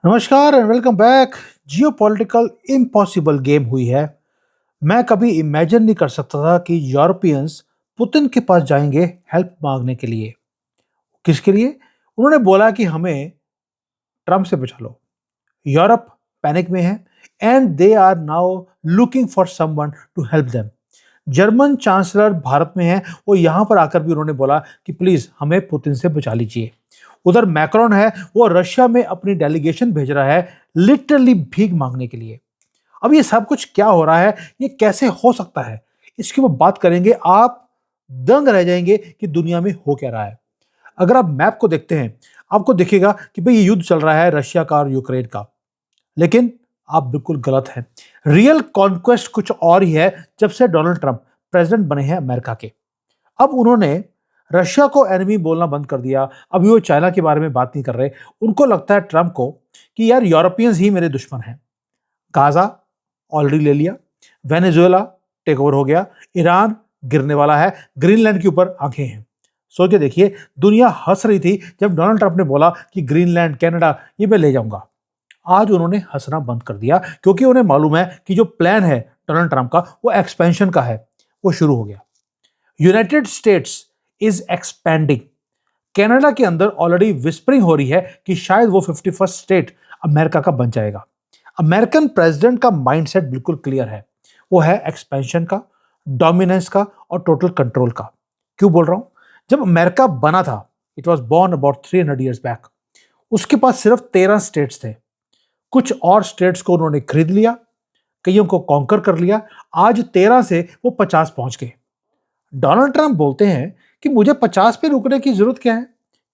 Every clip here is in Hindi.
नमस्कार and welcome back. Geopolitical impossible game हुई है। मैं कभी इमेजिन नहीं कर सकता था कि यूरोपियंस पुतिन के पास जाएंगे हेल्प मांगने के लिए। किसके लिए? उन्होंने बोला कि हमें ट्रम्प से बचा लो। यूरोप पैनिक में है and they are now looking for someone to help them. German chancellor Bharat में है, वो यहां पर आकर भी उन्होंने बोला कि प्लीज हमें पुतिन से बचा लीजिए। उधर मैक्रोन है, वो रशिया में अपनी डेलीगेशन भेज रहा है लिटरली भीख मांगने के लिए। अब ये सब कुछ क्या हो रहा है, ये कैसे हो सकता है, इसकी वो बात करेंगे। आप दंग रह जाएंगे कि दुनिया में हो क्या रहा है। अगर आप मैप को देखते हैं, आपको दिखेगा कि भाई ये युद्ध चल रहा है रशिया का और यूक्रेन का। लेकिन आप बिल्कुल गलत हैं। रियल कॉन्क्वेस्ट कुछ और ही है। जब से डोनाल्ड ट्रंप प्रेसिडेंट बने हैं अमेरिका के, अब उन्होंने रशिया को एनिमी बोलना बंद कर दिया। अभी वो चाइना के बारे में बात नहीं कर रहे। उनको लगता है ट्रंप को कि यार यूरोपियंस ही मेरे दुश्मन हैं। गाजा ऑलरेडी ले लिया, वेनेजुएला टेक ओवर हो गया, ईरान गिरने वाला है, ग्रीनलैंड के ऊपर आंखें हैं। सोच के देखिए, दुनिया हंस रही थी जब डोनाल्ड ट्रंप ने बोला कि ग्रीनलैंड कनाडा ये मैं ले जाऊंगा। आज उन्होंने हंसना बंद कर दिया क्योंकि उन्हें मालूम है कि जो प्लान है डोनाल्ड ट्रंप का वो एक्सपेंशन का है, वो शुरू हो गया। United states is expanding. Canada के अंदर ऑलरेडी विस्परिंग हो रही है कि शायद वो 51st स्टेट अमेरिका का बन जाएगा। अमेरिकन प्रेसिडेंट का माइंडसेट बिल्कुल क्लियर है। वो है एक्सपेंशन का, डोमिनेंस का और टोटल कंट्रोल का। क्यों बोल रहा हूं? जब अमेरिका बना था, it was born about 300 years back, उसके पास सिर्फ 13 स्टेट्स थे। कुछ और स्टेट्स को उन्होंने खरीद लिया, कईयों को कॉन्कर कर लिया। आज 13 से वो 50 पहुंच गए। डोनाल्ड ट्रंप बोलते हैं कि मुझे 50 पे रुकने की जरूरत क्या है,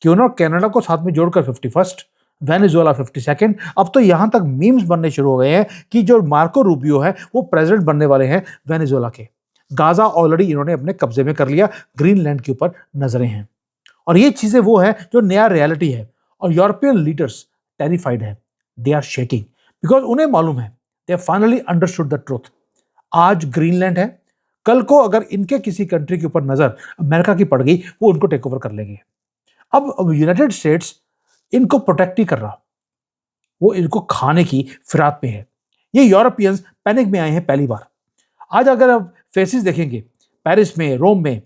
क्यों ना कनाडा को साथ में जोड़कर 51st, वेनेजुएला 52nd। अब तो यहां तक मीम्स बनने शुरू हो गए हैं कि जो मार्को रूबियो है वो प्रेसिडेंट बनने वाले हैं वेनेजुएला के। गाजा ऑलरेडी इन्होंने अपने कब्जे में कर लिया, ग्रीनलैंड के ऊपर नजरें हैं। और ये चीजें वो है जो नया रियलिटी है। और यूरोपियन लीडर्स टेरिफाइड है, दे आर शेकिंग बिकॉज उन्हें मालूम है, they finally understood the truth. आज ग्रीनलैंड है, कल को अगर इनके किसी कंट्री के ऊपर नजर अमेरिका की पड़ गई, वो उनको टेक ओवर कर लेंगे। अब यूनाइटेड स्टेट्स इनको प्रोटेक्ट नहीं कर रहा, वो इनको खाने की फिराक में है। ये यूरोपियंस पैनिक में आए हैं पहली बार। आज अगर आप फेसेस देखेंगे पेरिस में, रोम में,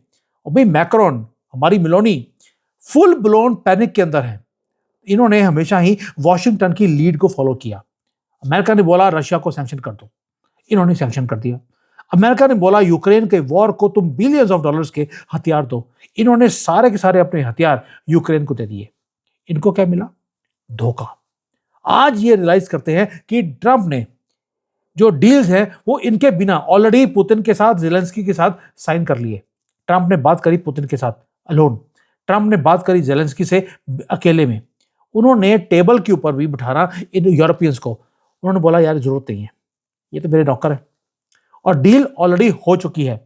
और भाई मैक्रोन, हमारी मिलोनी फुल ब्लोन पैनिक के अंदर है। इन्होंने हमेशा ही वॉशिंगटन की लीड को फॉलो किया। अमेरिका ने बोला रशिया को सैंक्शन कर दो, इन्होंने सैंक्शन कर दिया। अमेरिका ने बोला यूक्रेन के वॉर को तुम बिलियंस ऑफ डॉलर्स के हथियार दो, इन्होंने सारे के सारे अपने हथियार यूक्रेन को दे दिए। इनको क्या मिला? धोखा। आज ये रियलाइज करते हैं कि ट्रंप ने जो डील्स हैं वो इनके बिना ऑलरेडी पुतिन के साथ, जेलेंस्की के साथ साइन कर लिए। ट्रंप ने बात करी पुतिन के साथ अलोन, ट्रंप ने बात करी जेलेंस्की से अकेले में। उन्होंने टेबल के ऊपर भी बिठाना इन यूरोपियंस को। उन्होंने बोला यार जरूरत नहीं है, ये तो मेरे नौकर है। और डील ऑलरेडी हो चुकी है।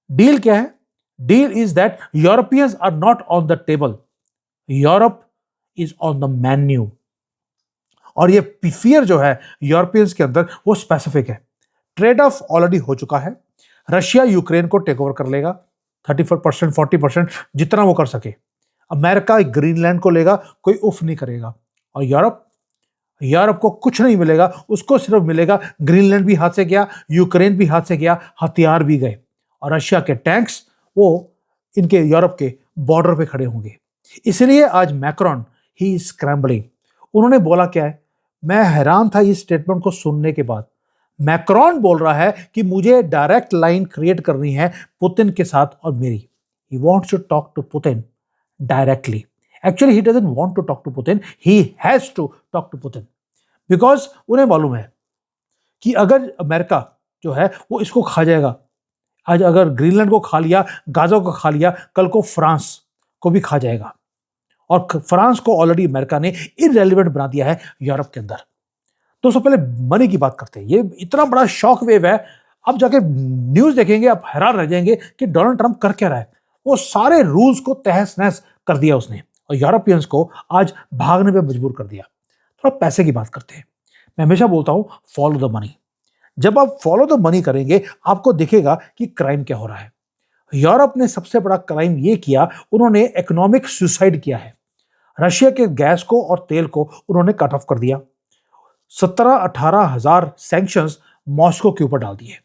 डील क्या है? Deal is that Europeans are not on the table, Europe is on the menu. और ये फियर जो है यूरोपियंस के अंदर वो स्पेसिफिक है। ट्रेड ऑफ ऑलरेडी हो चुका है। रशिया यूक्रेन को टेक ओवर कर लेगा 34%, 40% जितना वो कर सके। अमेरिका ग्रीनलैंड को लेगा, कोई उफ नहीं करेगा। और यूरोप, यूरोप को कुछ नहीं मिलेगा, उसको सिर्फ मिलेगा ग्रीनलैंड भी हाथ से गया, यूक्रेन भी हाथ से गया, हथियार भी गए। और रशिया के टैंक्स वो इनके यूरोप के बॉर्डर पे खड़े होंगे। इसलिए आज मैक्रोन ही इज स्क्रैम्बलिंग। उन्होंने बोला क्या है? मैं हैरान था इस स्टेटमेंट को सुनने के बाद। मैक्रोन बोल रहा है कि मुझे डायरेक्ट लाइन क्रिएट करनी है पुतिन के साथ और मेरी। He wants to talk to Putin directly. Actually, he doesn't want to talk to Putin. He has to talk to Putin. Because उन्हें मालूम है कि अगर अमेरिका जो है वो इसको खा जाएगा, आज अगर ग्रीनलैंड को खा लिया, गाजा को खा लिया, कल को फ्रांस को भी खा जाएगा। और फ्रांस को ऑलरेडी अमेरिका ने इररेलेवेंट बना दिया है यूरोप के अंदर। दोस्तों पहले मनी की बात करते हैं। ये इतना बड़ा शॉक वेव है, अब जाके न्यूज देखेंगे आप हैरान रह जाएंगे कि डोनाल्ड ट्रंप कर क्या रहा है। वो सारे रूल्स को तहस नहस कर दिया उसने और यूरोपियंस को आज भागने पे मजबूर कर दिया। थोड़ा पैसे की बात करते हैं। मैं हमेशा बोलता हूं फॉलो द मनी। जब आप फॉलो द मनी करेंगे आपको दिखेगा कि क्राइम क्या हो रहा है। यूरोप ने सबसे बड़ा क्राइम ये किया, उन्होंने इकोनॉमिक सुसाइड किया है। रशिया के गैस को और तेल को उन्होंने कट ऑफ कर दिया। 17-18 हजार सैंक्शंस मॉस्को के ऊपर डाल दिए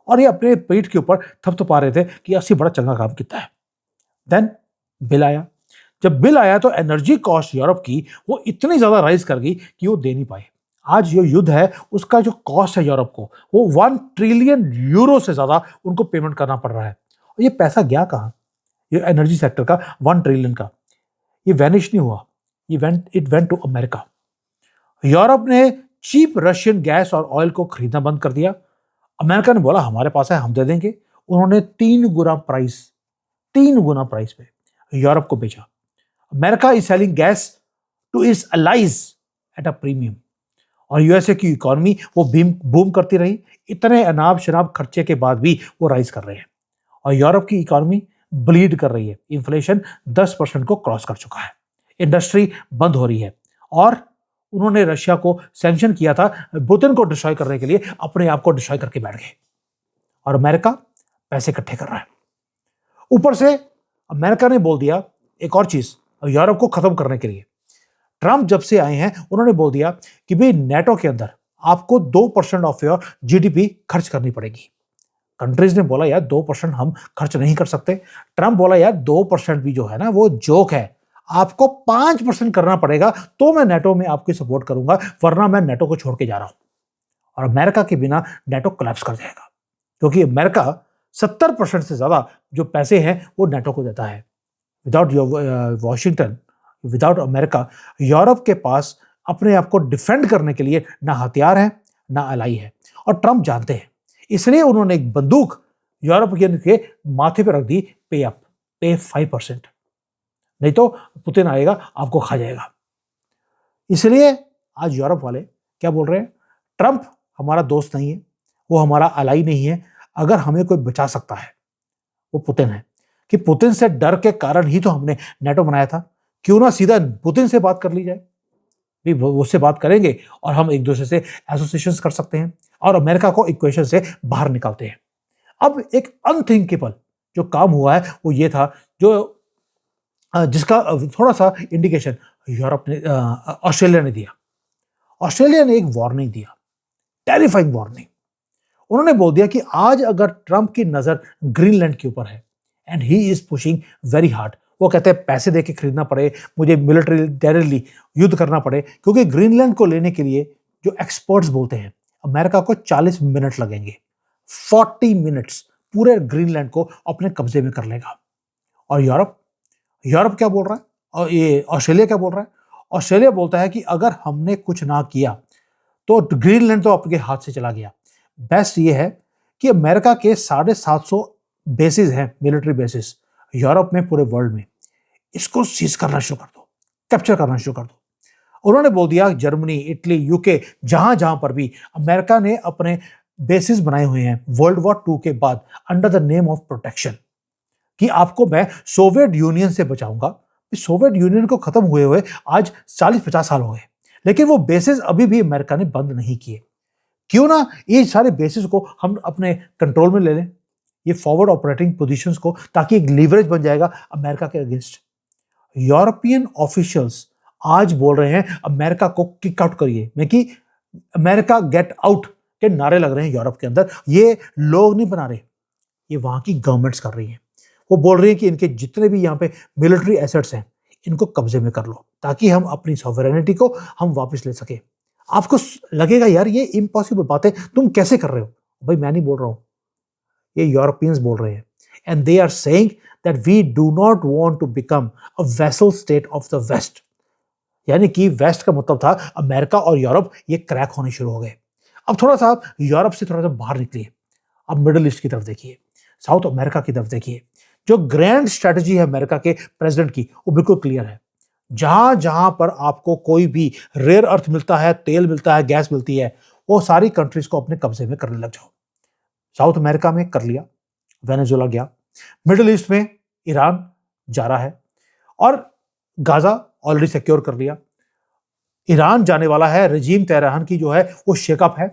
और ये अपने पेट के ऊपर थपथपा रहे थे कि असली बड़ा चंगा काम किया है। देन बिल आया। जब बिल आया तो एनर्जी कॉस्ट यूरोप की वो इतनी ज्यादा राइज कर गई कि वो दे नहीं पाए। आज जो युद्ध है उसका जो कॉस्ट है यूरोप को, वो 1 ट्रिलियन यूरो से ज्यादा उनको पेमेंट करना पड़ रहा है। और ये पैसा गया कहाँ? ये एनर्जी सेक्टर का 1 ट्रिलियन का, ये वैनिश नहीं हुआ, it went to America. Europe ने चीप रशियन गैस और ऑयल को खरीदना बंद कर दिया। अमेरिका ने बोला हमारे पास है, हम दे देंगे। उन्होंने 3 गुना प्राइस पे यूरोप को बेचा। America is selling gas to its allies at a premium. और यूएसए की इकोनॉमी वो बूम करती रही। इतने अनाब शनाब खर्चे के बाद भी वो राइज कर रहे हैं। और यूरोप की इकोनॉमी ब्लीड कर रही है। इन्फ्लेशन 10% को क्रॉस कर चुका है। इंडस्ट्री बंद हो रही है। और उन्होंने रशिया को सैंक्शन किया था पुतिन को डिस्ट्रॉय करने के लिए, अपने आप को डिस्ट्रॉय करके बैठ गए। और अमेरिका पैसे इकट्ठे कर रहा है। ऊपर से अमेरिका ने बोल दिया एक और चीज यूरोप को खत्म करने के लिए। ट्रंप जब से आए हैं उन्होंने बोल दिया कि भाई नेटो के अंदर आपको 2% ऑफ योर जीडीपी खर्च करनी पड़ेगी। कंट्रीज ने बोला यार 2% हम खर्च नहीं कर सकते। ट्रंप बोला यार 2% भी जो है ना वो जोक है, आपको 5% करना पड़ेगा तो मैं नेटो में आपकी सपोर्ट करूंगा, वरना मैं नेटो को छोड़ के जा रहा हूं। और अमेरिका के बिना नेटो कोलैप्स कर जाएगा, क्योंकि अमेरिका 70% से ज्यादा जो पैसे हैं वो नेटो को देता है। Without Washington, without America, Europe के पास अपने आप को डिफेंड करने के लिए ना हथियार है ना अलाई है। और ट्रंप जानते हैं, इसलिए उन्होंने एक बंदूक यूरोपियन के माथे पर रख दी, पे अप, पे 5%, नहीं तो पुतिन आएगा आपको खा जाएगा। इसलिए आज यूरोप वाले क्या बोल रहे हैं? ट्रंप हमारा दोस्त नहीं है, वो हमारा अलाई नहीं है। अगर हमें कोई बचा सकता है वो पुतिन है, कि पुतिन से डर के कारण ही तो हमने नेटो बनाया था। क्यों ना सीधा पुतिन से बात कर ली जाए, भी उससे बात करेंगे और हम एक दूसरे से एसोसिएशन कर सकते हैं और अमेरिका को इक्वेशन से बाहर निकालते हैं। अब एक अनथिंकेबल जो काम हुआ है वो ये था, जो जिसका थोड़ा सा इंडिकेशन यूरोप ने, ऑस्ट्रेलिया ने दिया। ऑस्ट्रेलिया ने एक वार्निंग दिया, टेरिफाइंग वार्निंग। उन्होंने बोल दिया कि आज अगर ट्रंप की नजर ग्रीनलैंड के ऊपर है and he is pushing very hard, वो कहते हैं पैसे देके खरीदना पड़े, मुझे मिलिट्री डायरेक्टली युद्ध करना पड़े, क्योंकि ग्रीनलैंड को लेने के लिए जो एक्सपर्ट्स बोलते हैं अमेरिका को 40 मिनट लगेंगे। 40 मिनट्स पूरे ग्रीनलैंड को अपने कब्जे में कर लेगा। और यूरोप यूरोप क्या बोल रहा है और ये ऑस्ट्रेलिया क्या बोल रहा है? ऑस्ट्रेलिया बोलता है कि अगर हमने कुछ ना किया तो ग्रीनलैंड तो आपके हाथ से चला गया। बेस्ट ये है कि अमेरिका के 750 बेसिस हैं, मिलिट्री बेसिस यूरोप में, पूरे वर्ल्ड में, इसको सीज करना शुरू कर दो, कैप्चर करना शुरू कर दो। उन्होंने बोल दिया जर्मनी, इटली, यूके, जहां जहां पर भी अमेरिका ने अपने बेसिस बनाए हुए हैं वर्ल्ड वॉर 2 के बाद under the name of protection, कि आपको मैं सोवियत यूनियन से बचाऊंगा। सोवियत यूनियन को खत्म हुए हुए आज 40-50 साल हो गए, लेकिन वो बेसिस अभी भी अमेरिका ने बंद नहीं किए। क्यों ना ये सारे बेसिस को हम अपने कंट्रोल में ले लें, ये फॉरवर्ड ऑपरेटिंग पोजीशंस को, ताकि एक लीवरेज बन जाएगा अमेरिका के अगेंस्ट। यूरोपियन ऑफिशियल्स आज बोल रहे हैं अमेरिका को किक आउट करिए, मैं कि अमेरिका गेट आउट के नारे लग रहे हैं यूरोप के अंदर। ये लोग नहीं बना रहे, ये वहां की गवर्नमेंट्स कर रही हैं। वो बोल रही है कि इनके जितने भी यहाँ पे मिलिट्री एसेट्स हैं इनको कब्जे में कर लो, ताकि हम अपनी सॉवरेनिटी को हम वापस ले सके। आपको लगेगा यार ये इम्पॉसिबल बातें तुम कैसे कर रहे हो? भाई मैं नहीं बोल रहा हूं, ये यूरोपियंस बोल रहे हैं। And they are saying that we do not want to become a vassal state of the west. यानी कि वेस्ट का मतलब था अमेरिका और यूरोप, ये क्रैक होने शुरू हो गए। अब थोड़ा सा आप यूरोप से थोड़ा सा बाहर निकलिए, अब मिडिल ईस्ट की तरफ देखिए, साउथ अमेरिका की तरफ देखिए। जो ग्रैंड स्ट्रेटजी है अमेरिका के प्रेसिडेंट की वो बिल्कुल क्लियर है। जहां जहां पर आपको कोई भी रेयर अर्थ मिलता है, तेल मिलता है, गैस मिलती है, वो सारी कंट्रीज को अपने कब्जे में करने लग जाओ। साउथ अमेरिका में कर लिया, वेनेजुएला गया। मिडिल ईस्ट में ईरान जा रहा है और गाजा ऑलरेडी सिक्योर कर लिया। ईरान जाने वाला है, रजीम तेहरान की जो है वो शेकअप है।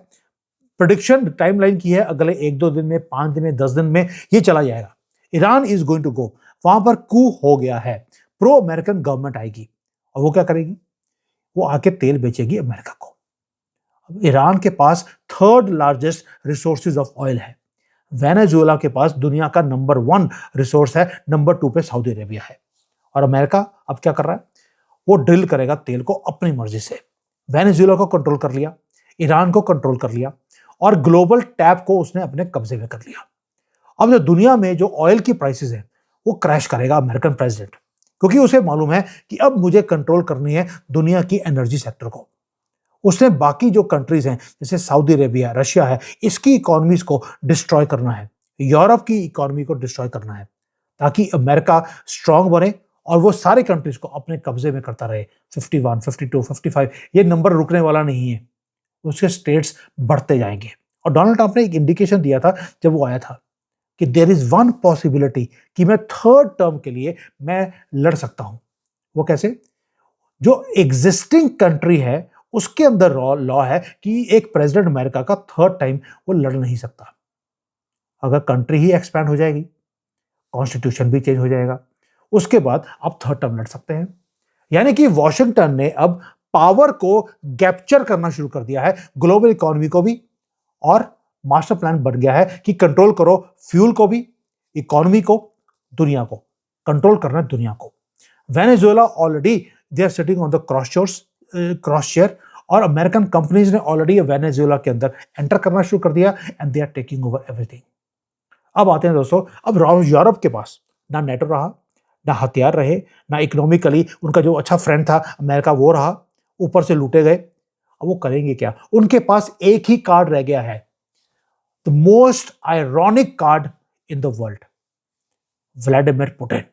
प्रेडिक्शन टाइमलाइन की है अगले 1-2 दिन में, 5 दिन में, 10 दिन में ये चला जाएगा। Iran is going to go, वहां पर कू हो गया है, प्रो अमेरिकन गवर्नमेंट आएगी और वो क्या करेगी? वो आके तेल बेचेगी अमेरिका को। अब ईरान के पास third largest resources of oil है। वेनेजुएला के पास दुनिया का नंबर 1 रिसोर्स है, नंबर 2 पे सऊदी अरेबिया है। और अमेरिका अब क्या कर रहा है? वो ड्रिल करेगा तेल को अपनी मर्जी से। वेनेजुएला को कंट्रोल कर लिया, ईरान को कंट्रोल कर लिया और ग्लोबल टैप को उसने अपने कब्जे में कर लिया। अब जो दुनिया में जो ऑयल की प्राइसेस है वो क्रैश करेगा अमेरिकन प्रेसिडेंट, क्योंकि उसे मालूम है कि अब मुझे कंट्रोल करनी है दुनिया की एनर्जी सेक्टर को। उसने बाकी जो कंट्रीज हैं जैसे सऊदी अरेबिया, रशिया है, इसकी इकोनॉमीज को डिस्ट्रॉय करना है, यूरोप की इकोनॉमी को डिस्ट्रॉय करना है, ताकि अमेरिका स्ट्रांग बने और वो सारे कंट्रीज को अपने कब्जे में करता रहे। 51, 52, 55 ये नंबर रुकने वाला नहीं है, उसके स्टेट्स बढ़ते जाएंगे। और डोनाल्ड ट्रंप ने एक इंडिकेशन दिया था जब वो आया था कि देयर इज वन पॉसिबिलिटी कि मैं थर्ड टर्म के लिए मैं लड़ सकता हूं। वो कैसे? जो एग्जिस्टिंग कंट्री है उसके अंदर लॉ है कि एक प्रेसिडेंट अमेरिका का थर्ड टाइम वो लड़ नहीं सकता। अगर कंट्री ही एक्सपैंड हो जाएगी, कॉन्स्टिट्यूशन भी चेंज हो जाएगा, उसके बाद आप थर्ड टर्म लड़ सकते हैं। यानी कि वॉशिंगटन ने अब पावर को कैप्चर करना शुरू कर दिया है, ग्लोबल इकोनॉमी को भी, और मास्टर प्लान बन गया है कि कंट्रोल करो फ्यूल को भी, इकोनॉमी को, दुनिया को कंट्रोल करना है, दुनिया को। Venezuela already they are sitting on the crosshair और अमेरिकन कंपनीज ने ऑलरेडी वेनेजुएला के अंदर एंटर करना शुरू कर दिया and they are taking over everything. अब आते हैं दोस्तों, अब यूरोप के पास ना नेटो रहा, ना हथियार रहे, ना इकोनॉमिकली उनका जो अच्छा फ्रेंड था अमेरिका वो रहा, ऊपर से लूटे गए। अब वो करेंगे क्या? उनके पास एक ही कार्ड रह गया है, the most ironic card in the world, Vladimir Putin.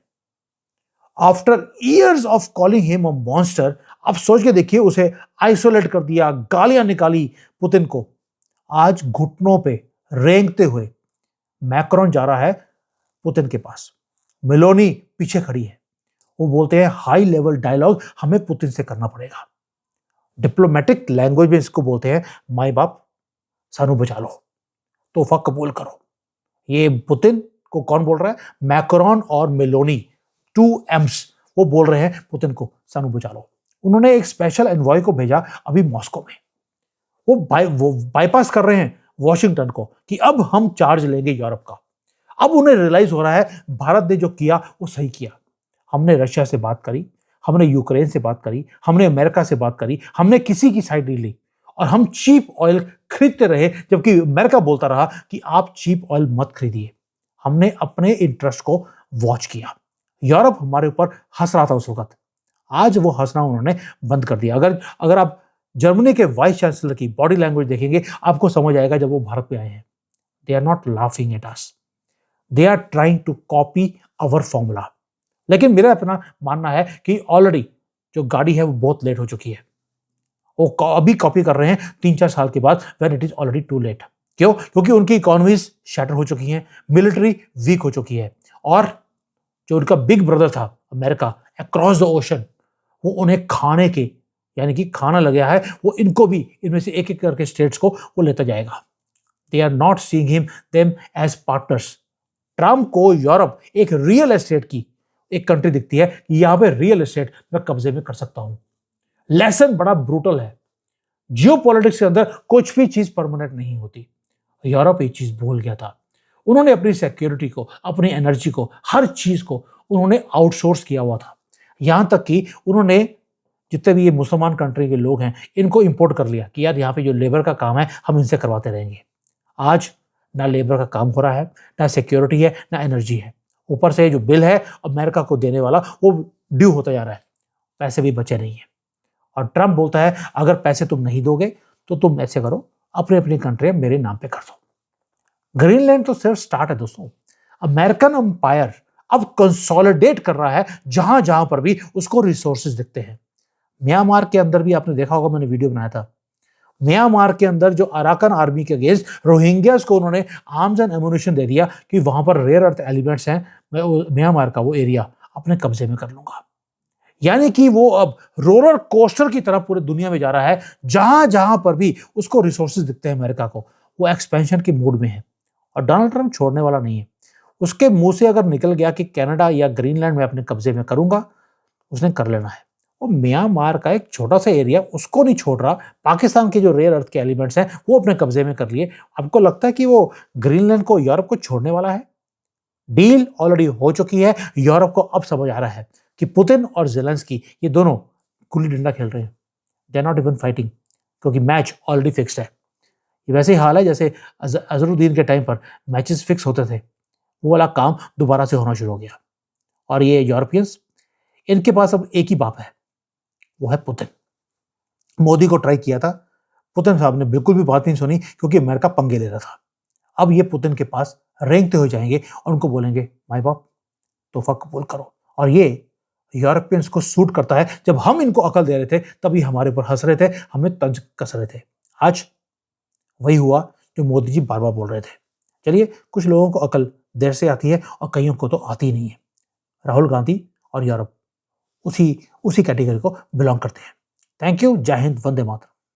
After years of calling him a monster, अब सोच के देखिए, उसे आइसोलेट कर दिया, गालियां निकाली पुतिन को। आज घुटनों पे रेंगते हुए मैक्रोन जा रहा है पुतिन के पास, मेलोनी पीछे खड़ी है। वो बोलते हैं हाई लेवल डायलॉग हमें पुतिन से करना पड़ेगा। डिप्लोमेटिक लैंग्वेज में इसको बोलते हैं माई बाप सानू बचा लो, तोहफा कबूल करो। ये पुतिन को कौन बोल रहा है? मैक्रोन और मेलोनी, 2 M's, वो बोल रहे हैं पुतिन को सानू बचा लो। उन्होंने एक स्पेशल एनवॉय को भेजा अभी मॉस्को में। वो बाईपास कर रहे हैं वॉशिंगटन को कि अब हम चार्ज लेंगे यूरोप का। अब उन्हें रियलाइज हो रहा है भारत ने जो किया वो सही किया। हमने रशिया से बात करी, हमने यूक्रेन से बात करी, हमने अमेरिका से बात करी, हमने किसी की साइड नहीं ली और हम चीप ऑयल खरीदते रहे, जबकि अमेरिका बोलता रहा कि आप चीप ऑयल मत खरीदिए। हमने अपने इंटरेस्ट को वॉच किया। यूरोप हमारे ऊपर हंस रहा था उस वक्त, आज वो हंसना उन्होंने बंद कर दिया। अगर आप जर्मनी के वाइस चांसलर की बॉडी लैंग्वेज देखेंगे आपको समझ आएगा जब वो भारत पे आए हैं। They are not laughing at us, they are trying to copy our formula. लेकिन मेरा अपना मानना है कि ऑलरेडी जो गाड़ी है वो बहुत लेट हो चुकी है। वो अभी कॉपी कर रहे हैं 3-4 साल के बाद, when it is already too late. क्यों? क्योंकि उनकी इकोनॉमीज शैटर हो चुकी हैं, मिलिट्री वीक हो चुकी है, और जो उनका बिग ब्रदर था अमेरिका अक्रॉस द ओशन, वो उन्हें खाने के, यानी कि खाना लग गया है, वो इनको भी, इनमें से एक एक करके स्टेट्स को वो लेता जाएगा। They are not seeing him them as partners. Trump को यूरोप एक रियल एस्टेट की एक कंट्री दिखती है कि यहां पे रियल एस्टेट मैं कब्जे में कर सकता हूं। लेसन बड़ा ब्रूटल है। जियोपॉलिटिक्स के अंदर कुछ भी चीज परमानेंट नहीं होती। यूरोप एक चीज भूल गया था। उन्होंने अपनी सिक्योरिटी को, अपनी एनर्जी को, हर चीज को उन्होंने आउटसोर्स किया हुआ था। यहां तक कि उन्होंने जितने भी ये मुसलमान कंट्री के लोग हैं इनको इंपोर्ट कर लिया कि यार यहाँ पे जो लेबर का काम है हम इनसे करवाते रहेंगे। आज ना लेबर का काम हो रहा है, ना सिक्योरिटी है, ना एनर्जी है। ऊपर से जो बिल है अमेरिका को देने वाला वो ड्यू होता जा रहा है, पैसे भी बचे नहीं है। और ट्रम्प बोलता है अगर पैसे तुम नहीं दोगे तो तुम ऐसे करो, अपनी अपनी कंट्री मेरे नाम पे कर दो। ग्रीनलैंड तो सिर्फ स्टार्ट है दोस्तों। अमेरिकन एम्पायर अब कंसोलिडेट कर रहा है जहां जहां पर भी उसको रिसोर्सेज दिखते हैं। म्यांमार के अंदर भी आपने देखा होगा, मैंने वीडियो बनाया था। म्यांमार के अंदर जो अराकन आर्मी के अगेंस्ट रोहिंग्यास को उन्होंने आर्म्स एंड एमुनिशन दे दिया कि वहां पर रेयर अर्थ एलिमेंट्स हैं, मैं म्यांमार का वो एरिया अपने कब्जे में कर लूंगा। यानी कि वो अब रोलर कोस्टर की तरह पूरी दुनिया में जा रहा है। जहां जहां पर भी उसको रिसोर्सेज दिखते हैं अमेरिका को, वो एक्सपेंशन के मूड में है। और डोनाल्ड ट्रंप छोड़ने वाला नहीं है। उसके मुंह से अगर निकल गया कि कनाडा या ग्रीनलैंड में अपने कब्जे में करूंगा, उसने कर लेना है। वो म्यांमार का एक छोटा सा एरिया उसको नहीं छोड़ रहा, पाकिस्तान के जो रेयर अर्थ के एलिमेंट्स हैं वो अपने कब्जे में कर लिए। आपको लगता है कि वो ग्रीनलैंड को यूरोप को छोड़ने वाला है? डील ऑलरेडी हो चुकी है। यूरोप को अब समझ आ रहा है कि पुतिन और जेलेंस्की ये दोनों गुल्ली डंडा खेल रहे हैं। They are not even fighting, क्योंकि मैच ऑलरेडी फिक्स्ड है। ये वैसे ही हाल है जैसे अजहरुद्दीन के टाइम पर मैचेस फिक्स होते थे, वो वाला काम दोबारा से होना शुरू हो गया। और ये यूरोपियंस, इनके पास अब एक ही बाप है, वो है पुतिन। मोदी को ट्राई किया था, पुतिन साहब ने बिल्कुल भी बात नहीं सुनी, क्योंकि अमेरिका पंगे ले रहा था। अब ये पुतिन के पास रेंगते हुए जाएंगे और उनको बोलेंगे, माय बाप तोहफा कबूल करो। और ये यूरोपियंस को सूट करता है। जब हम इनको अकल दे रहे थे तभी हमारे ऊपर हंस रहे थे, हमें तंज कस रहे थे। आज वही हुआ जो मोदी जी बार बार बोल रहे थे। चलिए, कुछ लोगों को अकल देर से आती है और कईयों को तो आती ही नहीं है। राहुल गांधी और यूरोप उसी उसी कैटेगरी को बिलोंग करते हैं। Thank you. जय हिंद, वंदे मातरम।